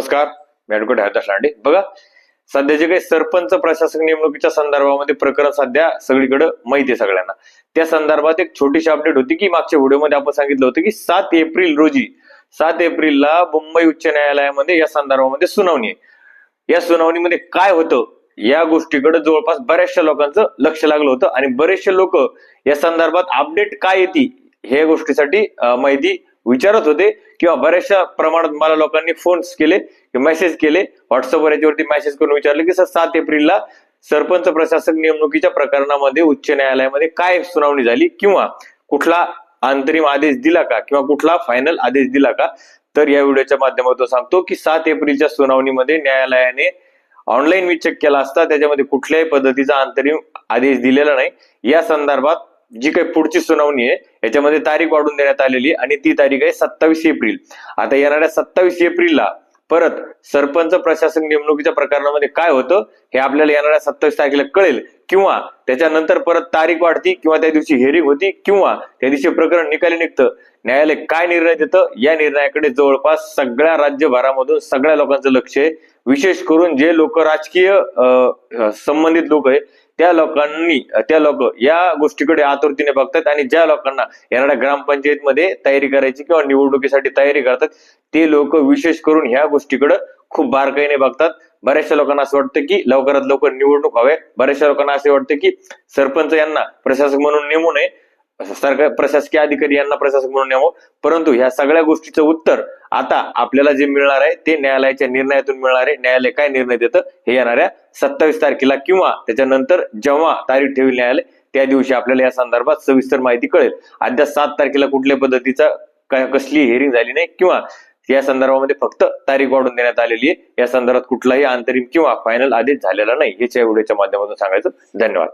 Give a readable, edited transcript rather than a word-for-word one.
नमस्कार, मी ॲडव्होकेट हरदास लांडे. बघा, सध्या जे काही सरपंच प्रशासक नेमणुकीच्या संदर्भामध्ये प्रकरण सध्या सगळीकडे माहिती आहे सगळ्यांना. त्या संदर्भात एक छोटीशी अपडेट होती की मागच्या व्हिडिओमध्ये आपण सांगितलं होतं की 7 एप्रिलला मुंबई उच्च न्यायालयामध्ये या संदर्भामध्ये सुनावणी आहे. या सुनावणीमध्ये काय होतं या गोष्टीकडे जवळपास बऱ्याचशा लोकांचं लक्ष लागलं होतं आणि बरेचसे लोक या संदर्भात अपडेट काय येते हे गोष्टीसाठी माहिती विचारत होते किंवा बऱ्याचशा प्रमाणात मला लोकांनी फोन्स केले, मेसेज केले, व्हॉट्सअपवर याच्यावरती मेसेज करून विचारले की सर 7 एप्रिलला सरपंच प्रशासक नेमणुकीच्या प्रकरणामध्ये उच्च न्यायालयामध्ये काय सुनावणी झाली किंवा कुठला अंतरिम आदेश दिला का किंवा कुठला फायनल आदेश दिला का. तर या व्हिडिओच्या माध्यमातून सांगतो की 7 एप्रिलच्या सुनावणीमध्ये न्यायालयाने ऑनलाईन मी चेक केला असता त्याच्यामध्ये कुठल्याही पद्धतीचा अंतरिम आदेश दिलेला नाही. या संदर्भात जी काही पुढची सुनावणी आहे याच्यामध्ये तारीख वाढून देण्यात आलेली आहे आणि ती तारीख आहे 27 एप्रिल. आता येणाऱ्या 27 एप्रिलला परत सरपंच प्रशासक नेमणुकीच्या प्रकरणामध्ये काय होतं हे आपल्याला येणाऱ्या 27 तारखेला कळेल किंवा त्याच्यानंतर परत तारीख वाढती किंवा त्या दिवशी हिअरिंग होती किंवा त्या दिवशी प्रकरण निकाली निघतं. न्यायालय काय निर्णय देतं या निर्णयाकडे जवळपास सगळ्या राज्यभरामधून सगळ्या लोकांचं लक्ष आहे. विशेष करून जे लोक राजकीय संबंधित लोक आहे त्या लोक या गोष्टीकडे आतुरतेने बघतात आणि ज्या लोकांना येणाऱ्या ग्रामपंचायतमध्ये तयारी करायची किंवा निवडणुकीसाठी तयारी करतात ते लोक विशेष करून ह्या गोष्टीकडे खूप बारकाईने बघतात. बऱ्याचशा लोकांना असं वाटतं की लवकरात लवकर निवडणूक व्हावे. बऱ्याचशा लोकांना असे वाटतं की सरपंच यांना प्रशासक म्हणून नेमू नये, सरकार प्रशासकीय अधिकारी यांना प्रशासक म्हणून नेमो. परंतु ह्या सगळ्या गोष्टीचं उत्तर आता आपल्याला जे मिळणार आहे ते न्यायालयाच्या निर्णयातून मिळणार आहे. न्यायालय काय निर्णय देतं हे येणाऱ्या 27 तारखेला किंवा त्याच्यानंतर जेव्हा तारीख ठेवी न्यायालय त्या दिवशी आपल्याला या संदर्भात सविस्तर माहिती कळेल. अद्याप 7 तारखेला कुठल्या पद्धतीचा कसली हिअरिंग झाली नाही किंवा या संदर्भामध्ये फक्त तारीख वाढून देण्यात आलेली आहे. या संदर्भात कुठलाही अंतरिम किंवा फायनल आदेश झालेला नाही हेच या व्हिडिओच्या माध्यमातून सांगायचं. धन्यवाद.